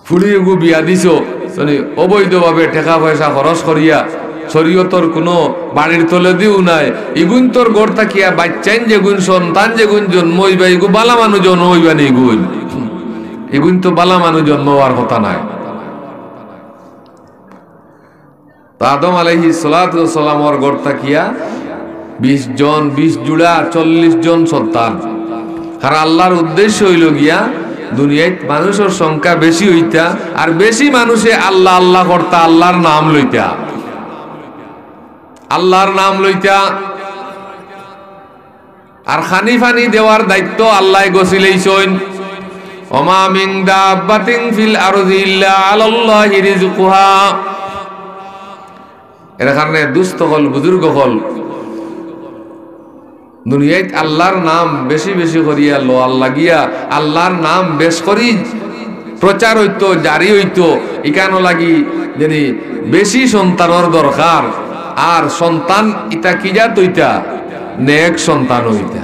ফুড়িগু বিয়া দিছ অবৈধভাবে টাকা পয়সা খরচ করিয়া শরীয়তর কোনো বাড়ির তলে দিও নাই ইগুন তোর গড় থাকিয়া বাচ্চাইন যেগুন সন্তান যেগুন জন্ম হইবা ইগু বালা মানুষ জন্ম হইবা নি এগুন তো বালা মানুষ জন্ম হওয়ার কথা নাই। আদম আলাইহিস সালাতু ওয়াস সালামর গড় থাকিয়া 20 জন 20 জুড়া 40 জন সন্তান। আর আল্লাহর উদ্দেশ্য হইল গিয়া দুনিয়ায় মানুষের সংখ্যা বেশি হইতা আর বেশি মানুষে আল্লাহ আল্লাহ করতা, আল্লাহর নাম লইতা, আল্লাহর নাম লইতা। আর খানি ফানি দেওয়ার দায়িত্ব আল্লাহ গছিলেইছেন। ওমা মিন দাব্বাতিন ফিল আরদি ইল্লা আলাল্লাহি রিজকুহা। এর কারণে দুস্থ হল বুজুর্গ হল দুনিয়ায় আল্লাহর নাম বেশি বেশি করিয়া লো আল্লাহ গিয়া আল্লাহর নাম বেশ করি প্রচার হইতো, জারি হইতো। ইকানো লাগি জানি বেশি সন্তানের দরকার। আর সন্তান ইটা কি জাত হইতা? নেক সন্তান হইতা,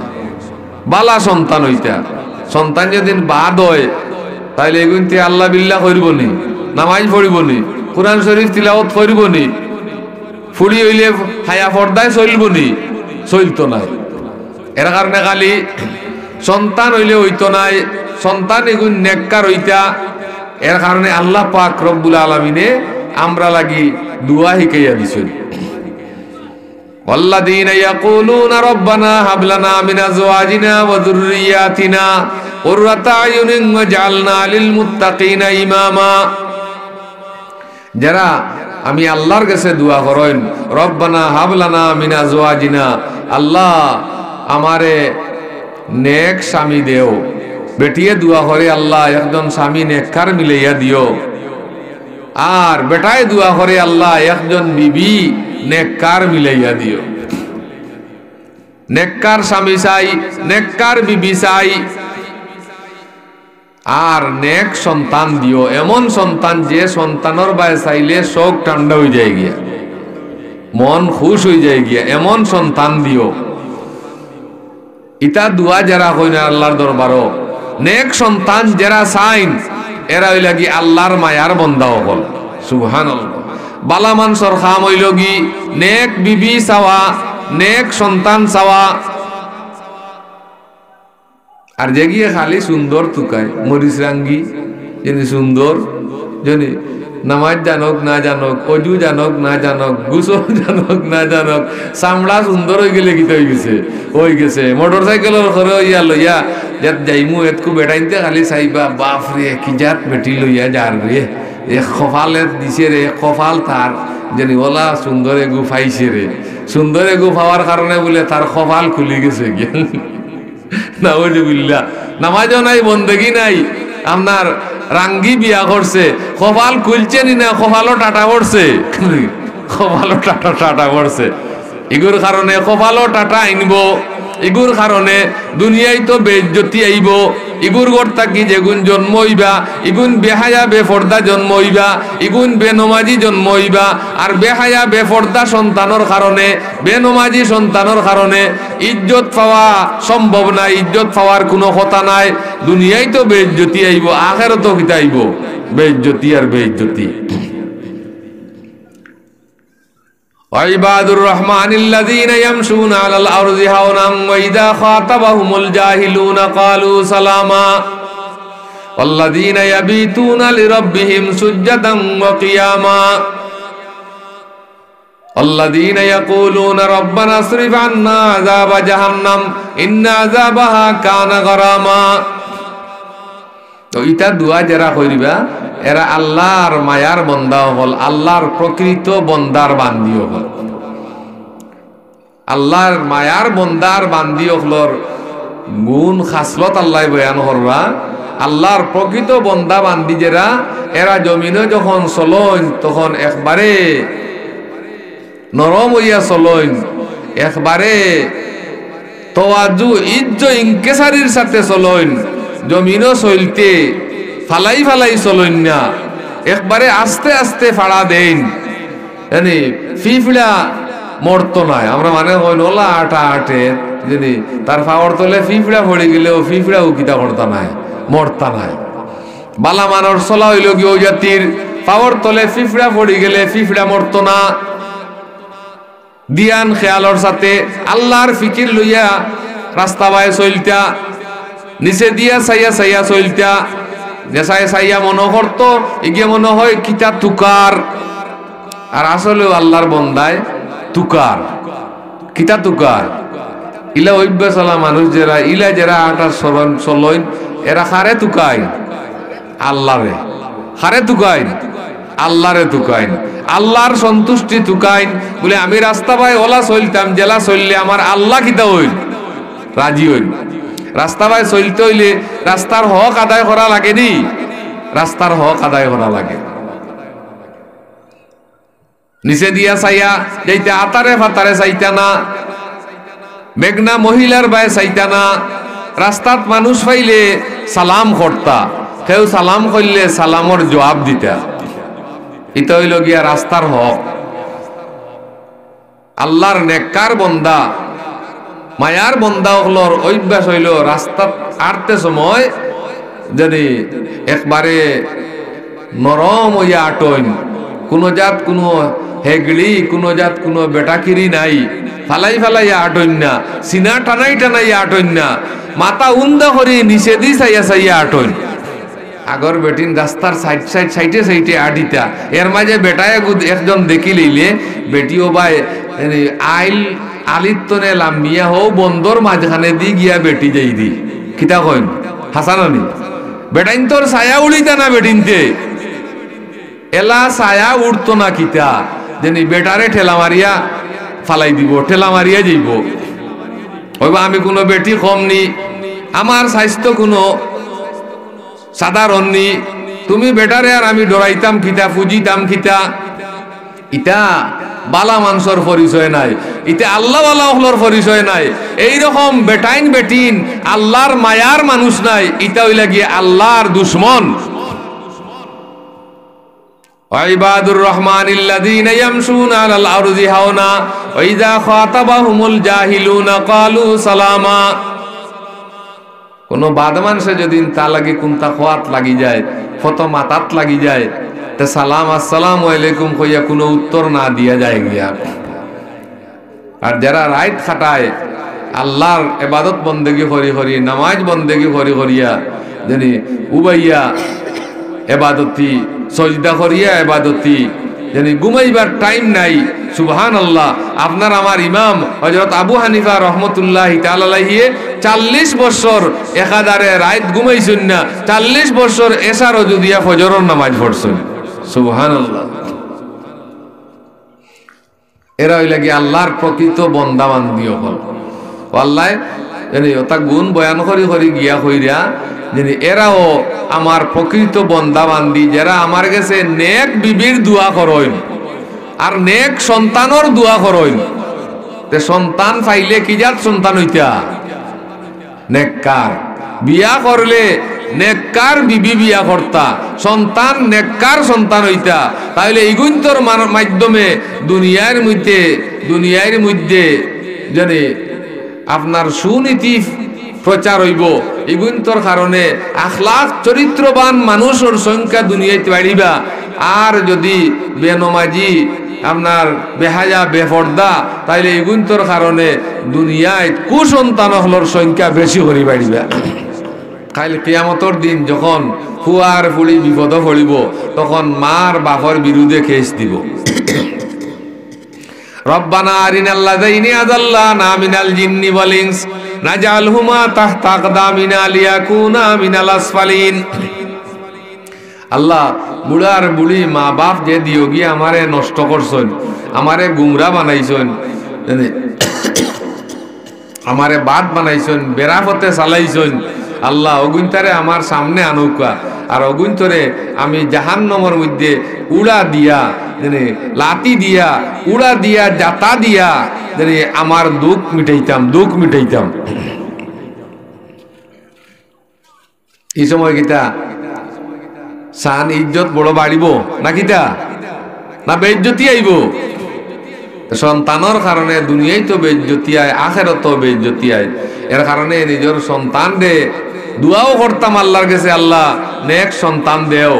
বালা সন্তান হইতা। সন্তান যেদিন বাদ হয় তাইলে এগুনতে আল্লাহ বিল্লাহ করিব নি, নামাজ পড়িব নি, কোরআন শরীফ তিলাওয়াত করিব নি, ফুড়ি হইলে হায়া পর্দায় চলব নি? চলতো নাই। এর কারণে খালি সন্তান হইলে হইতো নাই, সন্তান এগুন নেককার হইতা। এর কারণে আল্লাহ পাক রব্বুল আলামিনে আমরা লাগি দুয়া শিখাইয়া দিছেন। ওয়াল্লাযীনা ইয়াকুলুনা রাব্বানা হাব লানা মিন আজওয়াজিনা ওয়া যুররিয়াতিনা কুররাতা আয়ুনিন ওয়াজআলনা লিল মুত্তাকিনা ইমামা। যারা আমি আল্লাহর কাছে দোয়া করেন রব্বানা হাব লানা মিন আজওয়াজিনা, আল্লাহ আমারে নেক স্বামী দেও। বেটিয়ে দোয়া করে আল্লাহ একজন স্বামী নেককার মিলাইয়া দিও। আর বেটায় দোয়া করে আল্লাহ একজন বিবি নেককার মিলাইয়া দিও। নেককার স্বামী চাই, নেককার বিবি চাই, আর নেক সন্তান দিও। এমন সন্তান যে সন্তানের বায় চাইলে চোখ ঠান্ডা হয়ে যায় গিয়া, মন খুশ হয়ে যায় গিয়া, এমন সন্তান দিও। ইটা দুয়া যারা হইনা আল্লাহর দরবারও নেক সন্তান যারা চাইন এরা হইল কি আল্লাহর মায়ার বন্দা হল। সুবহানাল্লাহ। বালা মানসর খাম হইল কি নেক বিবি চাওয়া, নেক সন্তান চাওয়া। আর যে গিয়ে খালি সুন্দর তুকায় মরিচ রাঙ্গি যিনি সুন্দর, যিনি নামাজ জানক না জানক, অজু জানক না জানক, গোসল জানক না জানক, চামড়া সুন্দর হয়ে গেলে কি হয়ে গেছে, হয়ে গেছে। মোটর সাইকেলের ঘরে ইয়া লইয়া যাত যাইমু এতকু বেটাইতে খালি চাইবা বাপ রে কি জাত বেটি লইয়া যার রে, এ কপালে দিছে রে, কপাল তার জানি ওলা সুন্দর এগু ফাইছে রে। সুন্দর এগু পাওয়ার কারণে বলে তার কপাল খুলে গেছে গিয়া। নাউজুবিল্লাহ। নামাজও নাই, বন্দেগি নাই, আপনার রাঙ্গি বিয়া করছে, কপাল খুলছে নি না, কপালও টাটা পড়ছে, কপালও টাটা টাটা পড়ছে। এগুর কারণে কপালও টাটা আইনব, এগুর কারণে দুনিয়ায় তো বেইজ্জতি আইব। ইগুর গড়তা কি যেগুন জন্ম হইবা, ইগুন বেহায়া বেফর্দা জন্ম হইবা, ইগুন বেনমাজি জন্ম হইবা। আর বেহায়া বেফর্দা সন্তানের কারণে, বেনমাজি সন্তানের কারণে ইজ্জত পাওয়া সম্ভব নাই, ইজ্জত পাওয়ার কোনো কথা নাই। দুনিয়ায় তো বেইজ্জতি আইব, আখেরাতো কিতা আইব? বেইজ্জতি আর বেইজ্জতি। ওয়াইবাদুর রহমানিল্লাযীনা ইয়ামশুনা আলাল আরদি হাওনান ওয়া ইযা খাতাবাহুমুল জাহিলুনা ক্বালু সালামা ওয়াল্লাযীনা ইয়াবিতুনা লিরাব্বিহিম সুজদান ওয়া কিয়ামা ওয়াল্লাযীনা ইয়াকুলুনা রাব্বানা আসরিফ আন্না আযাবা জাহান্নাম ইন্না আযাবাহা কানা গারামা। তো এটা দোয়া যারা কইবা এরা আল্লাহর মায়ার বন্দা হল, আল্লাহর প্রকৃত বন্দার বান্দি হল। আল্লাহর মায়ার বন্দার বান্দি হলর গুণ খাসলত আল্লাহ বয়ান করবা। আল্লাহর প্রকৃত বন্দা বান্দি যারা এরা জমিনে যখন চলন তখন একবারে নরম হইয়া চলন, একবারে তোয়াজু ইজ্জ ইনকেসারির সাথে চলন। জমিনও চলতে ফালাই ফালাই চলন না, একবারে আস্তে আস্তে ফাড়া দেন। জানি ফিফড়া মরতো নাই, আমরা মানে ওলা আটা আটে জানি তার ফাওয়ার তলে ফিফড়া পড়ে গেলেও ফিফড়া উকিতা করতা নাই, মরতা নাই। বালা মানর চলা হইল গিয়ে জাতির পাওয়ার তলে ফিফড়া পড়ি গেলে ফিফড়া মরতো না। দিয়ান খেয়ালর সাথে আল্লাহর ফিকির লইয়া রাস্তা বাই চলতা, নিচে দিয়া চাইয়া চাইয়া চলতা, নেশায় চাইয়া মনে করতো এগিয়ে মনে হয় কিতা তুকার, আর আসলে আল্লাহর বন্দায় তুকার। কিতা তুকার ইলা ওইব্বা চলা মানুষ যারা ইলা যারা আটার সরণ চলইন এরা খারে তুকাইন আল্লাহরে, খারে তুকাইন আল্লাহরে তুকাইন, আল্লাহর সন্তুষ্টি তুকাইন। বলে আমি রাস্তা পাই ওলা চলতাম, জেলা চললে আমার আল্লাহ কিতা হইল রাজি হইল। রাস্তা পাই চলতে হইলে রাস্তার হক আদায় করা লাগে নি, রাস্তার হক আদায় করা লাগে। নিচে দিয়া চাইয়া যাইতে আতারে ফাতারে চাইতা না, মেঘনা মহিলার বাই চাইতা না। রাস্তাত মানুষ পাইলে সালাম করতা, কেউ সালাম করলে সালামর জবাব দিতা। এটা হইল গিয়া রাস্তার হক। আল্লাহর নেককার বন্দা মায়ার বন্দা হলর অভ্যাস হইল রাস্তা আটতে সময় যদি একবারে নরম হইয়া আটইন, কোনো জাত কোনো হেগড়ি কোনো জাত কোনো বেটাকিরি নাই, ফালাই ফালাইয়া আটইন না, সিনা টানাই টানাইয়া আটইন না, মাথা উন্দা করি নিচে দি চাইয়া চাইয়া আটইন। আগর বেটিন রাস্তার সাইডে সাইডে আটিতা, এর মাঝে বেটায় একজন দেখি লইলে বেটিও বাই আইল আলিত্তনে লাম্বিয়া হো বন্দর মাঝখানে দি গিয়া বেটি যাই দি কিতা কইন হাসানি বেটাইন তোর ছায়া উড়িতা না বেটিনতে এলা ছায়া উঠতো না কিতা যেনি বেটারে ঠেলা মারিয়া ফালাই দিব, ঠেলা মারিয়া যাইব। ওইবা আমি কোনো বেটি কম নি, আমার স্বাস্থ্য কোনো সাধারণ নি, তুমি বেটারে আর আমি ডরাইতাম কিতা, ফুজিতাম কিতা। ইটা বালা মানুষের পরিচয় নাই, ইটা আল্লাহ বালা হলর পরিচয় নাই। এইরকম বেটাইন বেটিন আল্লাহর মায়ার মানুষ নাই, ইটা হইলা গিয়ে আল্লাহর দুশ্মন। ইবাদুর রহমানিল্লাযীনা ইয়ামশুনা আলাল আরদি হাওনা ওয়া ইযা খাতাবাহুমুল জাহিলুনা ক্বালু সালামা। কোন বাদ মানুষে যদি তা লাগে কোনটা খোয়াত লাগি যায়, ফত মাতাত লাগি যায়, তে সালাম আসসালামু আলাইকুম কইয়া কোনো উত্তর না দিয়া যায় গিয়া। আর যারা রাইত খাটায় আল্লাহর ইবাদত বন্দেগী করি করি, নামাজ বন্দেগী করি করিয়া জানি উবাইয়া ইবাদতি, সজদা করিয়া ইবাদতি, জানি ঘুমাইবার টাইম নাই। সুবহানাল্লাহ। আপনার আমার ইমাম হযরত আবু হানিফা রাহমাতুল্লাহি তাআলা আলাইহি 40 বছর একাধারে রাত ঘুমাইছেন না, 40 বছর এশার ওযু দিয়া ফজরের নামাজ পড়ছেন। সুবহানাল্লাহ। এরা হইলা কি আল্লাহর প্রকৃত বান্দা বান্দি হল। আল্লাহ জানি ওটা গুণ বয়ান করি করি গিয়া কইরা জানি এরাও আমার প্রকৃত বান্দা বান্দি, যারা আমার কাছে নেক বিবির দোয়া করেন আর নেক সন্তানের দোয়া করেন। তে সন্তান পাইলে কি জাত সন্তান হইতা? নেককার। বিয়া করলে নেককার বিবি বিয়া করতা, সন্তান নেককার সন্তান হইতা। তাহলে ইগুন্তর মাধ্যমে দুনিয়ার মধ্যে জানি আপনার সুনীতি প্রচার হইব। ইগুন্তর কারণে আখলাক চরিত্রবান মানুষের সংখ্যা দুনিয়াতে বাড়িবা। আর যদি বেনমাজি আপনার বেহায়া বেফর্দা, তাইলে ইগুন্তর কারণে দুনিয়ায় কুসন্তান হলর সংখ্যা বেশি করে বাড়িবা। কাল কিয়ামতর দিন যখন ফুয়ার ফুড়ি বিপদ পড়িব, তখন মার বাপর বিরুদ্ধে কেস দিব। রব্বানা আরিনাল্লাযাইনি আযাল্লানা মিনাল জিন্নি ওয়াল ইনস নাজআলহুমা তাহতা আকদামিনা লিয়াকুনা মিনাল আসফালিন। আল্লাহ, বুড়ার বুড়ি মা বাপ যে দিও গিয়ে আমারে নষ্ট করছেন, আমারে গুমরা বানাইছেন, আমারে বাদ বানাইছেন, বেরাফতে চালাইছেন। আল্লাহ অগুন্তরে আমার সামনে আনুকা, আর অগুন্তরে আমি জাহান্নামের মধ্যে উড়া দিয়া লাতি দিয়া উড়া দিয়া জাতা দিয়া আমার দুঃখ মিটাইতাম। এই সময় কিতা সান ইজ্জত বড় বাড়িব না কিতা, না বেইজ্জতি আইব? সন্তানের কারণে দুনিয়ায় তো বেইজ্জতি আয়, আখেরাত তো বেইজ্জতি আয়। এর কারণে নিজের সন্তান রে দোয়াও করতাম আল্লাহর কাছে, আল্লাহ নেক সন্তান দেও।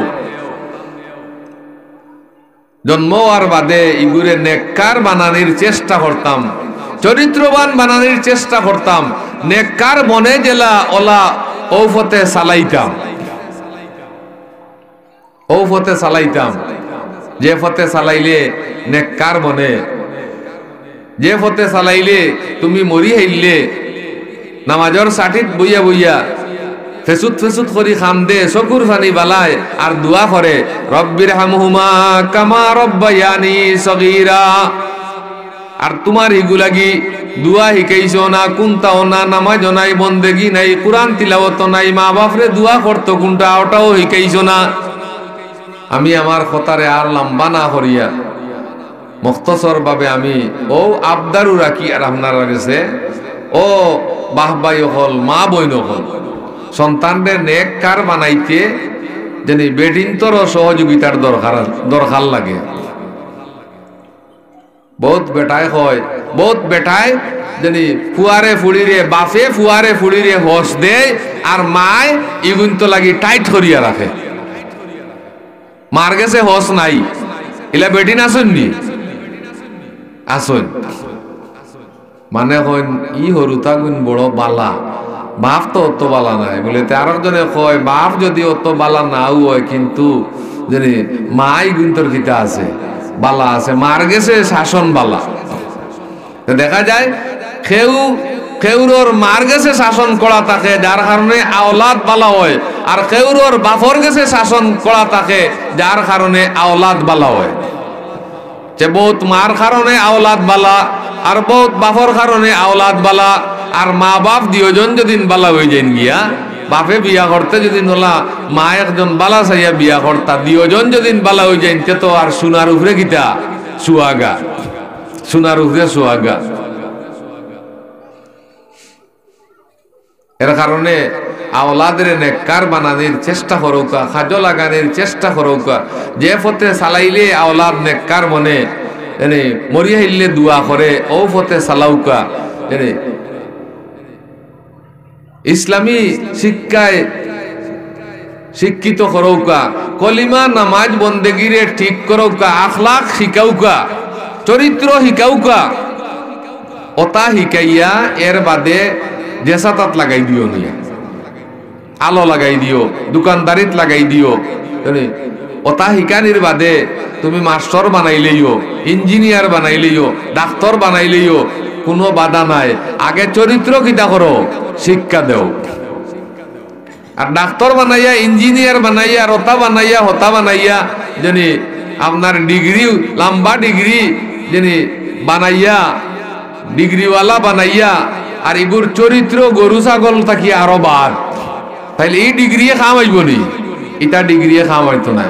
জন্ম হওয়ার বাদে ইগুরে নেককার বানানির চেষ্টা করতাম, চরিত্রবান বানানির চেষ্টা করতাম, নেককার বনে জেলা ওলা ঔফতে চালাইতাম, ঔফতে চালাইতাম। যে ফতে চালাইলে নেককার বনে, যে ফতে চালাইলে তুমি মরি হাইলে নামাজর সাঠিত বইয়া বইয়া ফেসুত ফেসুত করি খাম দে চকুর ফানি বালায় আর দোয়া করে রব্বির হামহুমা কামা রব্বায়ানি সগীরা। আর তোমার এগুলাগি দোয়া শিখাইছ না, কোনটাও না, নামাজ নাই, বন্দেগি নাই, কোরআন তিলাওয়াত নাই, মা বাপরে দোয়া করতো কোনটা ওটাও শিখাইছ না। আমি আমার কথারে আর লম্বা না করিয়া মুখতসর ভাবে আমি ও আবদারু রাখি আর আপনারা গেছে ও বাহবাই হল মা বইন হল সন্তানদের নেককার বানাইতে যেনি বেটিন্তর সহযোগিতার দরকার লাগে। বহুত বেটায় হয়, বহুত বেটায় যেনি ফুয়ারে ফুড়িরে বাপে ফুয়ারে ফুড়িরে হস দেয় আর মায় ইগুন তো লাগি টাইট করিয়া রাখে। মার গেছে হস নাই, এলা বেটিন আসেননি আসন মানে হইন ই হরুতা গুণ বড় বালা, বাপ তো অত বালা নাই বলে আরেকজনে কয় বাপ যদি অত বালা নাও হয় কিন্তু জানি মাই গুন্তর খিতা আছে বালা আছে, মার গেছে শাসন বালা। দেখা যায় খেউরর মার গেছে শাসন করা থাকে যার কারণে আওলাদ বালা হয়, আর খেউরর বাপর গেছে শাসন করা থাকে যার কারণে আওলাদ বালা হয়। যে বহুত মার কারণে আওলাদ বালা আর বহুত বাপর কারণে আওলাদ বালা, আর মা বাপ দুজন যদি বালা হয়ে যান গিয়া বাপে বিয়া করতে যদি নোলা মা একজন বালা চাইয়া বিয়া করতা দুজন যদি বালা হয়ে যান তে তো আর সোনার উপরে গীতা সুয়াগা, সোনার উপরে সুয়াগা। এর কারণে আওলাদের নেককার বানানোর চেষ্টা করৌকা, খাজো লাগানোর চেষ্টা করৌকা। যে ফতে চালাইলে আওলাদ নেককার মনে এনে মরিয়া হিললে দোয়া করে ও ফতে চালাউকা। এনে ইসলামী শিক্ষায় শিক্ষিত করৌকা, কলিমা নামাজ বন্দেগিরে ঠিক করৌকা, আখলাক শিকাউকা, চরিত্র শিকাউকা। ওটা শিকাইয়া এর বাদে জেসাতাত লাগাই দিও নিয়া, আলো লাগাই দিও, দোকানদারিত লাগাই দিও। ওটা শিকানির বাদে তুমি মাস্টার বানাইলেইও, ইঞ্জিনিয়ার বানাইলেইও, ডাক্তার বানাইলেইও কোনো বাধা নাই। আগে চরিত্র কিতা করো, শিক্ষা দেও। আর ডাক্তার বানাইয়া, ইঞ্জিনিয়ার বানাইয়া, রতা বানাইয়া, হতা বানাইয়া যিনি আপনার ডিগ্রি লম্বা ডিগ্রি যিনি বানাইয়া, ডিগ্রিওয়ালা বানাইয়া, আর এগুর চরিত্র গরু ছাগল থাকি আরো বাদ, তাইলে এই ডিগ্রি খাওয়াইব নি? এটা ডিগ্রি খাওয়াইতো না।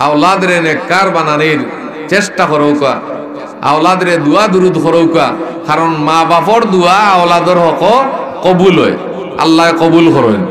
আওলাদরে নেককার বানানির চেষ্টা করৌকা, আওলাদরে দোয়া দুরুদ করৌকা, কারণ মা বাপর দোয়া আওলাদর হক কবুল হয়, আল্লাহ কবুল করেন।